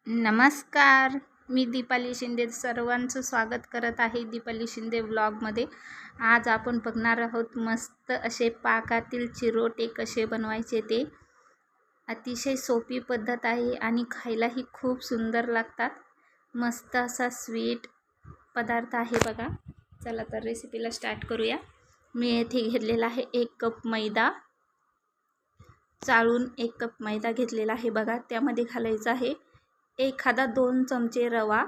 नमस्कार. मी दीपाली शिंदे सर्वांचं स्वागत करत आहे दीपाली शिंदे व्लॉगमध्ये. आज आपण बघणार आहोत मस्त असे पाकातील चिरोटे कसे बनवायचे ते. अतिशय सोपी पद्धत आहे आणि खायलाही खूप सुंदर लागतात. मस्त असा स्वीट पदार्थ आहे बघा. चला तर रेसिपीला स्टार्ट करूया. मी येथे घेतलेला आहे 1 कप मैदा. चाळून 1 कप मैदा घेतलेला आहे बघा. त्यामध्ये घालायचा आहे एखादा 2 चमचे रवा,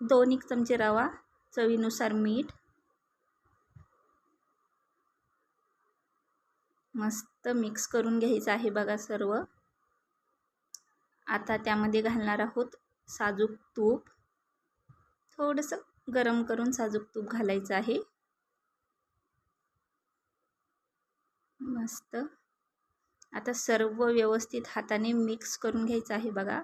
2 चमचे रवा, चवीनुसार मीठ. मस्त मिक्स करून घ्यायचं आहे बघा सर्व. आता त्यामध्ये घालणार आहोत साजूक तूप. थोडंसं गरम करून साजूक तूप घालायचं आहे. मस्त आता सर्व व्यवस्थित हाताने मिक्स करून घ्यायचं आहे बघा.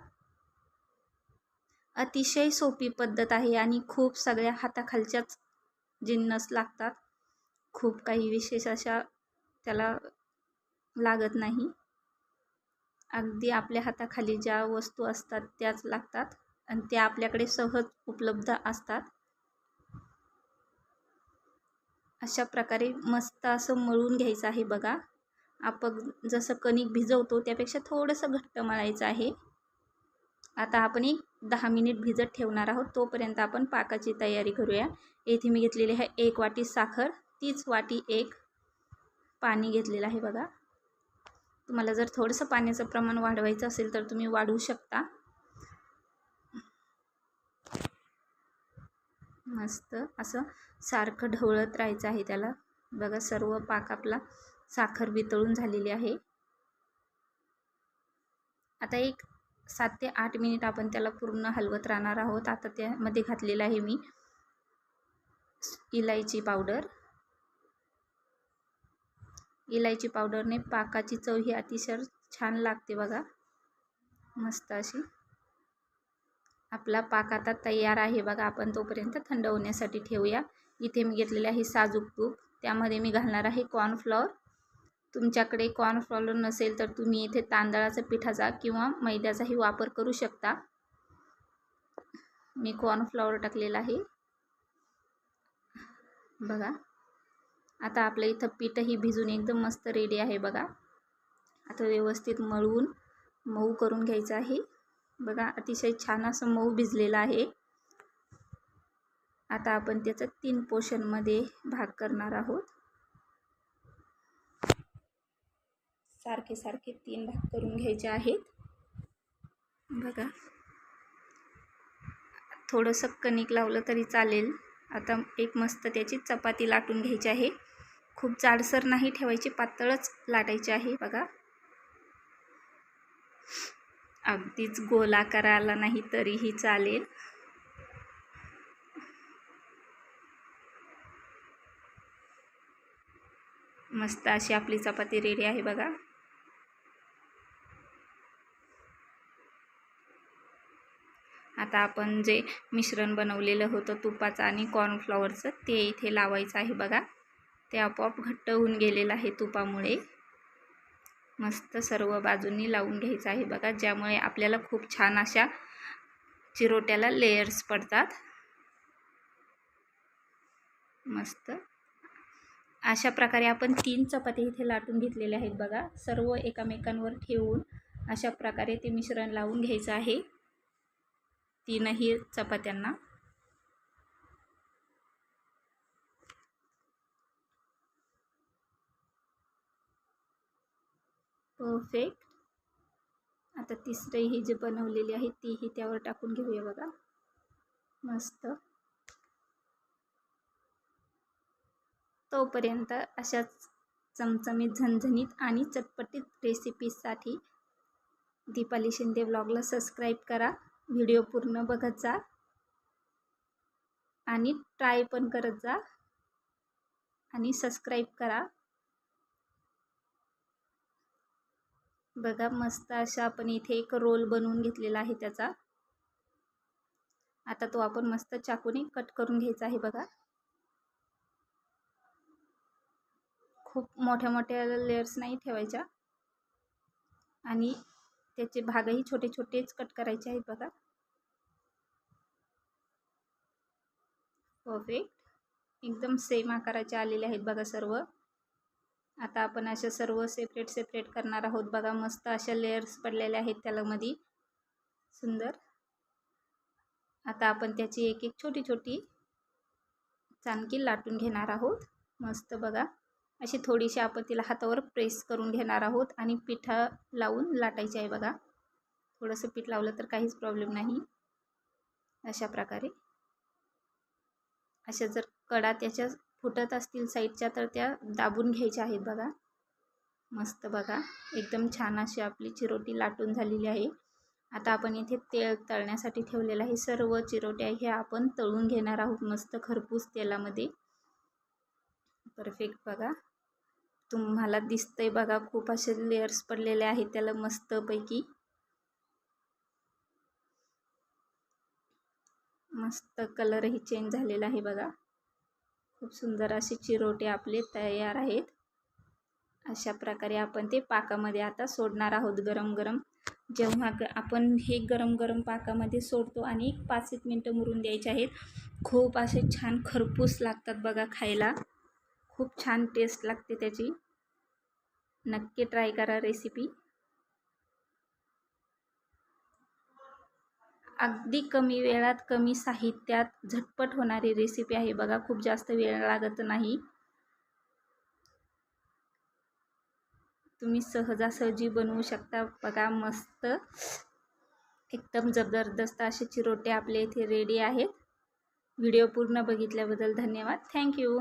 अतिशय सोपी पद्धत आहे आणि खूप सगळ्या हाताखालच्याच जिन्नस लागतात. खूप काही विशेष अशा त्याला लागत नाही. अगदी आपल्या हाताखाली ज्या वस्तू असतात त्याच लागतात आणि त्या आपल्याकडे सहज उपलब्ध असतात. अशा प्रकारे मस्त असं मळून घ्यायचं आहे बघा. आपण जसं कणिक भिजवतो त्यापेक्षा थोडंसं घट्ट मळायचं आहे. आता आपण 10 मिनिट भिजत ठेवणार आहोत. तोपर्यंत आपण पाकाची तयारी करूया. येथे मी घेतलेली आहे 1 वाटी साखर, तीच वाटी 1 पाणी घेतलेलं आहे बघा. तुम्हाला जर थोडंसं पाण्याचं प्रमाण वाढवायचं असेल तर तुम्ही वाढवू शकता. मस्त असं सारखं ढवळत राहायचं आहे त्याला बघा. सर्व पाक आपला साखर वितळून झालेली आहे. आता 7 ते 8 मिनिट आपण त्याला पूर्ण हलवत राहणार आहोत. आता त्यामध्ये घातलेलं आहे मी इलायची पावडर. इलायची पावडरने पाकाची चव ही अतिशय छान लागते बघा. मस्त अशी आपला पाक आता तयार आहे बघा. आपण तोपर्यंत थंड होण्यासाठी ठेवूया. इथे मी घेतलेले आहे साजूक तूप. त्यामध्ये मी घालणार आहे कॉर्नफ्लॉवर. तुमच्याकडे कॉर्नफ्लॉवर नसेल तर तुम्ही इथे तांदळाच्या पिठाचा किंवा मैद्याचाही वापर करू शकता. मी कॉर्नफ्लॉवर टाकलेला आहे बघा. आता आपलं इथं पीठही भिजून एकदम मस्त रेडी आहे बघा. आता व्यवस्थित मळून मऊ करून घ्यायचं आहे बघा. अतिशय छान असं मऊ भिजलेलं आहे. आता आपण त्याचं 3 पोर्शनमध्ये भाग करणार आहोत. सारखे 3 भाग करून घ्यायचे आहेत बघा. थोडंसं कणिक लावलं तरी चालेल. आता एक मस्त त्याची चपाती लाटून घ्यायची आहे. खूप जाडसर नाही ठेवायची, पातळच लाटायची आहे बघा. अगदीच गोलाकार आला नाही तरीही चालेल. मस्त अशी आपली चपाती रेडी आहे बघा. आता आपण जे मिश्रण बनवलेलं होतं तुपाचं आणि कॉर्नफ्लॉवरचं ते इथे लावायचं आहे बघा. ते आपोआप घट्ट होऊन गेलेलं आहे तुपामुळे. मस्त सर्व बाजूंनी लावून घ्यायचं आहे बघा, ज्यामुळे आपल्याला खूप छान अशा चिरोट्याला लेयर्स पडतात. मस्त अशा प्रकारे आपण 3 चपाती इथे लाटून घेतलेल्या आहेत बघा. सर्व एकामेकांवर ठेवून अशा प्रकारे ते मिश्रण लावून घ्यायचं आहे 3ही चपात्यांना. परफेक्ट. आता तिसरीही जी बनवलेली आहे तीही त्यावर टाकून घेऊया बघा. मस्त. तोपर्यंत अशाच चमचमीत, झणझणीत आणि चटपटीत रेसिपीजसाठी दीपाली शिंदे व्लॉगला सबस्क्राईब करा. व्हिडिओ पूर्ण बघत जा आणि ट्राय पण करत जा आणि सबस्क्राईब करा बघा. मस्त अशा आपण इथे एक रोल बनवून घेतलेला आहे त्याचा. आता तो आपण मस्त चाकूने कट करून घ्यायचा आहे बघा. खूप मोठ्या लेयर्स नाही ठेवायच्या आणि त्याचे भागही छोटे छोटेच कट करायचे आहेत बघा. परफेक्ट एकदम सेम आकाराचे आलेले आहेत बघा सर्व. आता आपण अशा सर्व सेपरेट करणार आहोत बघा. मस्त अशा लेयर्स पडलेल्या आहेत त्याला मध्ये, सुंदर. आता आपण त्याची एक एक छोटी छोटी चाणकी लाटून घेणार आहोत. मस्त बघा, अशी थोडीशी आपण तिला हातावर प्रेस करून घेणार आहोत आणि पिठा लावून लाटायचे आहे बघा. थोडंसं पीठ लावलं तर काहीच प्रॉब्लेम नाही. अशा प्रकारे अशा जर कडा त्याच्या फुटत असतील साईडच्या तर त्या दाबून घ्यायच्या आहेत बघा. मस्त बघा, एकदम छान अशी आपली चिरोटी लाटून झालेली आहे. आता आपण इथे तेल तळण्यासाठी ठेवलेलं आहे. सर्व चिरोट्या ह्या आपण तळून घेणार आहोत मस्त खरपूस तेलामध्ये. परफेक्ट बघा, तुम्हाला दिसतंय बघा, खूप असे लेयर्स पडलेले आहेत त्याला मस्तपैकी. मस्त कलरही चेंज झालेला आहे बघा. खूप सुंदर असे चिरोटे आपले तयार आहेत. अशा प्रकारे आपण ते पाकामध्ये आता सोडणार आहोत गरम गरम. जेव्हा आपण हे गरम गरम पाकामध्ये सोडतो आणि 5-1 मिनटं मुरून द्यायचे आहेत. खूप असे छान खरपूस लागतात बघा खायला. खूप छान टेस्ट लागते त्याची. नक्की ट्राय करा रेसिपी. अगदी कमी वेळात कमी साहित्यात झटपट होणारी रेसिपी आहे बघा. खूप जास्त वेळ लागत नाही. तुम्ही सहजासहजी बनवू शकता बघा. मस्त एकदम जबरदस्त असे चिरोटे आपले इथे रेडी आहेत. व्हिडिओ पूर्ण बघितल्याबद्दल धन्यवाद. थँक्यू.